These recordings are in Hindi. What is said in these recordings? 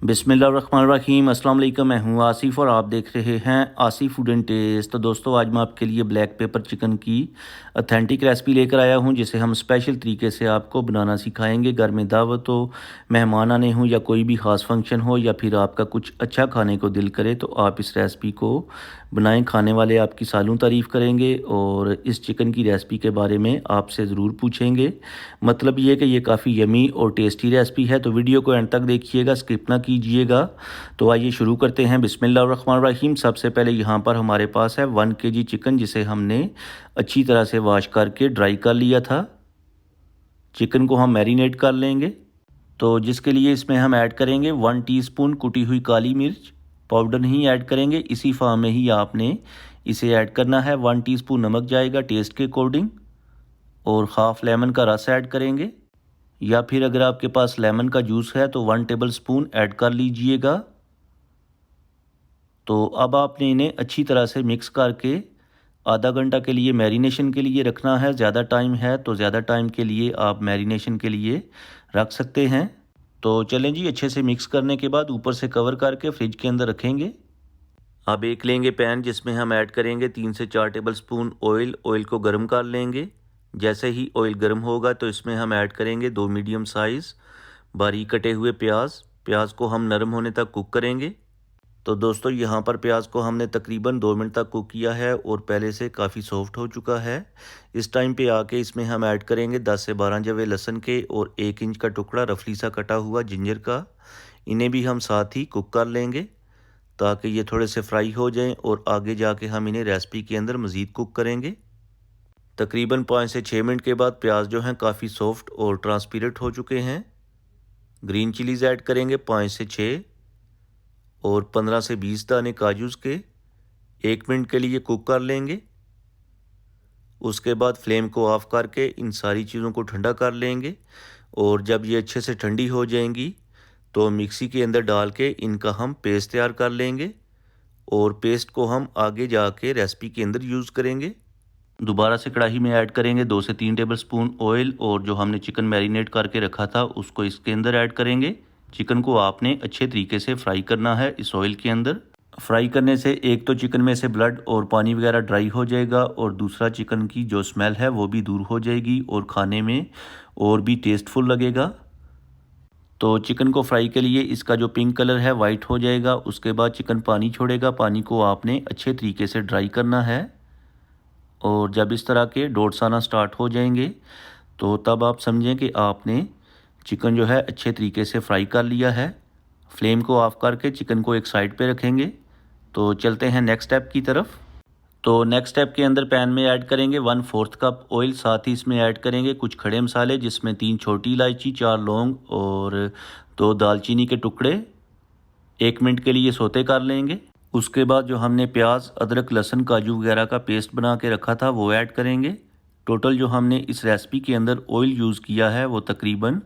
बिस्मिल्लाहिर्रहमानिर्रहीम। अस्सलाम वालेकुम। मैं हूँ आसिफ़ और आप देख रहे हैं आसिफ़ फूड एंड टेस्ट। तो दोस्तों, आज मैं आपके लिए ब्लैक पेपर चिकन की ऑथेंटिक रेसिपी लेकर आया हूँ, जिसे हम स्पेशल तरीके से आपको बनाना सिखाएंगे। घर में दावत हो, मेहमान आने हों या कोई भी ख़ास फंक्शन हो या फिर आपका कुछ अच्छा खाने को दिल करे तो आप इस रेसिपी को बनाएं। खाने वाले आपकी सालों तारीफ़ करेंगे और इस चिकन की रेसिपी के बारे में आपसे ज़रूर पूछेंगे। मतलब ये कि ये काफ़ी यमी और टेस्टी रेसिपी है, तो वीडियो को एंड तक देखिएगा, स्किप ना कीजिएगा। तो आइए शुरू करते हैं। बिस्मिल्लाहिर्रहमानिर्रहीम। सबसे पहले यहाँ पर हमारे पास है 1 केजी चिकन, जिसे हमने अच्छी तरह से वॉश करके ड्राई कर लिया था। चिकन को हम मैरिनेट कर लेंगे, तो जिसके लिए इसमें हम ऐड करेंगे 1 टीस्पून कुटी हुई काली मिर्च पाउडर नहीं ऐड करेंगे, इसी फॉर्म में ही आपने इसे ऐड करना है। 1 टीस्पून नमक जाएगा टेस्ट के अकॉर्डिंग, और हाफ़ लेमन का रस ऐड करेंगे, या फिर अगर आपके पास लेमन का जूस है तो 1 टेबल स्पून ऐड कर लीजिएगा। तो अब आपने इन्हें अच्छी तरह से मिक्स करके आधा घंटा के लिए मैरिनेशन के लिए रखना है। ज़्यादा टाइम है तो ज़्यादा टाइम के लिए आप मैरिनेशन के लिए रख सकते हैं। तो चलें जी, अच्छे से मिक्स करने के बाद ऊपर से कवर करके फ्रिज के अंदर रखेंगे। अब एक लेंगे पैन, जिसमें हम ऐड करेंगे 3 से 4 टेबल स्पून ऑयल। ऑयल को गर्म कर लेंगे। जैसे ही ऑयल गर्म होगा तो इसमें हम ऐड करेंगे 2 मीडियम साइज़ बारीक कटे हुए प्याज। प्याज को हम नरम होने तक कुक करेंगे। तो दोस्तों, यहाँ पर प्याज को हमने तकरीबन 2 मिनट तक कुक किया है और पहले से काफ़ी सॉफ्ट हो चुका है। इस टाइम पे आके इसमें हम ऐड करेंगे 10 से 12 जवे लहसुन के और 1 इंच का टुकड़ा रफली सा कटा हुआ जिंजर का। इन्हें भी हम साथ ही कुक कर लेंगे ताकि ये थोड़े से फ्राई हो जाएं और आगे जाके हम इन्हें रेसिपी के अंदर मज़ीद कुक करेंगे। तकरीबन 5 से 6 मिनट के बाद प्याज जो हैं काफ़ी सॉफ्ट और ट्रांसपेरेंट हो चुके हैं। ग्रीन चिलीज़ ऐड करेंगे 5 से 6 और 15 से 20 दाने काजूज़ के। 1 मिनट के लिए कुक कर लेंगे। उसके बाद फ्लेम को ऑफ़ करके इन सारी चीज़ों को ठंडा कर लेंगे, और जब ये अच्छे से ठंडी हो जाएंगी तो मिक्सी के अंदर डाल के इनका हम पेस्ट तैयार कर लेंगे, और पेस्ट को हम आगे जाके रेसिपी के अंदर यूज़ करेंगे। दोबारा से कढ़ाई में ऐड करेंगे 2 से 3 टेबल स्पून ऑयल, और जो हमने चिकन मैरिनेट करके रखा था उसको इसके अंदर ऐड करेंगे। चिकन को आपने अच्छे तरीके से फ्राई करना है इस ऑयल के अंदर। फ्राई करने से एक तो चिकन में से ब्लड और पानी वगैरह ड्राई हो जाएगा, और दूसरा चिकन की जो स्मेल है वो भी दूर हो जाएगी और खाने में और भी टेस्टफुल लगेगा। तो चिकन को फ्राई के लिए इसका जो पिंक कलर है वाइट हो जाएगा। उसके बाद चिकन पानी छोड़ेगा। पानी को आपने अच्छे तरीके से ड्राई करना है, और जब इस तरह के डॉट्स आना स्टार्ट हो जाएंगे तो तब आप समझें कि आपने चिकन जो है अच्छे तरीके से फ्राई कर लिया है। फ्लेम को ऑफ करके चिकन को एक साइड पे रखेंगे। तो चलते हैं नेक्स्ट स्टेप की तरफ। तो नेक्स्ट स्टेप के अंदर पैन में ऐड करेंगे 1/4 कप ऑयल। साथ ही इसमें ऐड करेंगे कुछ खड़े मसाले, जिसमें 3 छोटी इलायची, 4 लौंग और 2 दालचीनी के टुकड़े। 1 मिनट के लिए सोते कर लेंगे। उसके बाद जो हमने प्याज, अदरक, लहसुन, काजू वगैरह का पेस्ट बना के रखा था वो ऐड करेंगे। टोटल जो हमने इस रेसिपी के अंदर ऑयल यूज़ किया है वो तकरीबन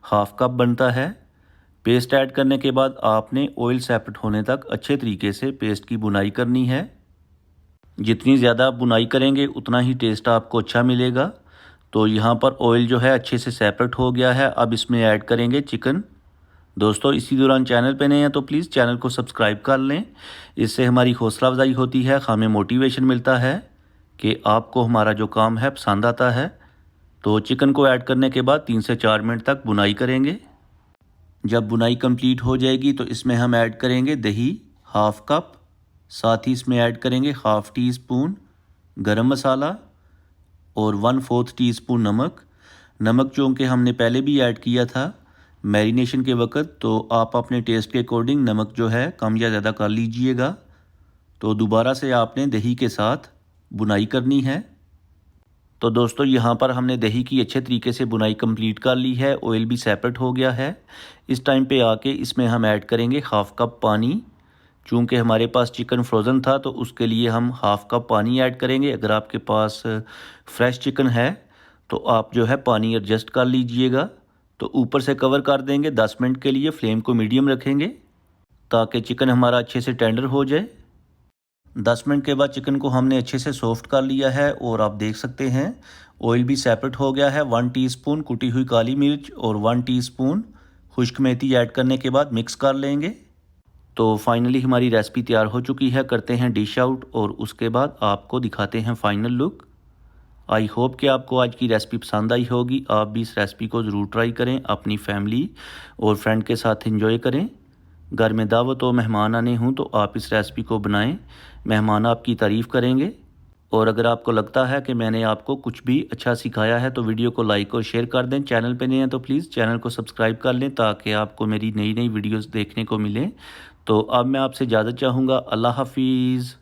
हाफ़ कप बनता है। पेस्ट ऐड करने के बाद आपने ऑयल सेपरेट होने तक अच्छे तरीके से पेस्ट की बुनाई करनी है। जितनी ज़्यादा आप बुनाई करेंगे उतना ही टेस्ट आपको अच्छा मिलेगा। तो यहाँ पर ऑयल जो है अच्छे से सेपरेट हो गया है। अब इसमें ऐड करेंगे चिकन। दोस्तों, इसी दौरान चैनल पे नए हैं तो प्लीज़ चैनल को सब्सक्राइब कर लें। इससे हमारी हौसला अफजाई होती है, हमें मोटिवेशन मिलता है कि आपको हमारा जो काम है पसंद आता है। तो चिकन को ऐड करने के बाद 3 से 4 मिनट तक बुनाई करेंगे। जब बुनाई कंप्लीट हो जाएगी तो इसमें हम ऐड करेंगे दही हाफ़ कप। साथ ही इसमें ऐड करेंगे हाफ़ टी स्पून गरम मसाला और 1/4 टीस्पून नमक। नमक चूँकि हमने पहले भी ऐड किया था मैरिनेशन के वक्त, तो आप अपने टेस्ट के अकॉर्डिंग नमक जो है कम या ज़्यादा कर लीजिएगा। तो दोबारा से आपने दही के साथ बुनाई करनी है। तो दोस्तों, यहाँ पर हमने दही की अच्छे तरीके से बुनाई कंप्लीट कर ली है। ऑयल भी सेपरेट हो गया है। इस टाइम पे आके इसमें हम ऐड करेंगे हाफ़ कप पानी। चूँकि हमारे पास चिकन फ्रोज़न था तो उसके लिए हम हाफ़ कप पानी ऐड करेंगे। अगर आपके पास फ्रेश चिकन है तो आप जो है पानी एडजस्ट कर लीजिएगा। तो ऊपर से कवर कर देंगे 10 मिनट के लिए। फ्लेम को मीडियम रखेंगे ताकि चिकन हमारा अच्छे से टेंडर हो जाए। 10 मिनट के बाद चिकन को हमने अच्छे से सॉफ्ट कर लिया है, और आप देख सकते हैं ऑयल भी सेपरेट हो गया है। 1 टीस्पून कुटी हुई काली मिर्च और 1 टीस्पून खुश्क मेथी ऐड करने के बाद मिक्स कर लेंगे। तो फाइनली हमारी रेसिपी तैयार हो चुकी है। करते हैं डिश आउट और उसके बाद आपको दिखाते हैं फाइनल लुक। आई होप कि आपको आज की रेसिपी पसंद आई होगी। आप भी इस रेसिपी को ज़रूर ट्राई करें, अपनी फैमिली और फ्रेंड के साथ एंजॉय करें। घर में दावत हो, मेहमान आने हों तो आप इस रेसिपी को बनाएं, मेहमान आपकी तारीफ़ करेंगे। और अगर आपको लगता है कि मैंने आपको कुछ भी अच्छा सिखाया है तो वीडियो को लाइक और शेयर कर दें। चैनल पे नए हैं तो प्लीज़ चैनल को सब्सक्राइब कर लें ताकि आपको मेरी नई नई वीडियोस देखने को मिलें। तो अब मैं आपसे इजाज़त चाहूँगा। अल्लाह हाफिज़।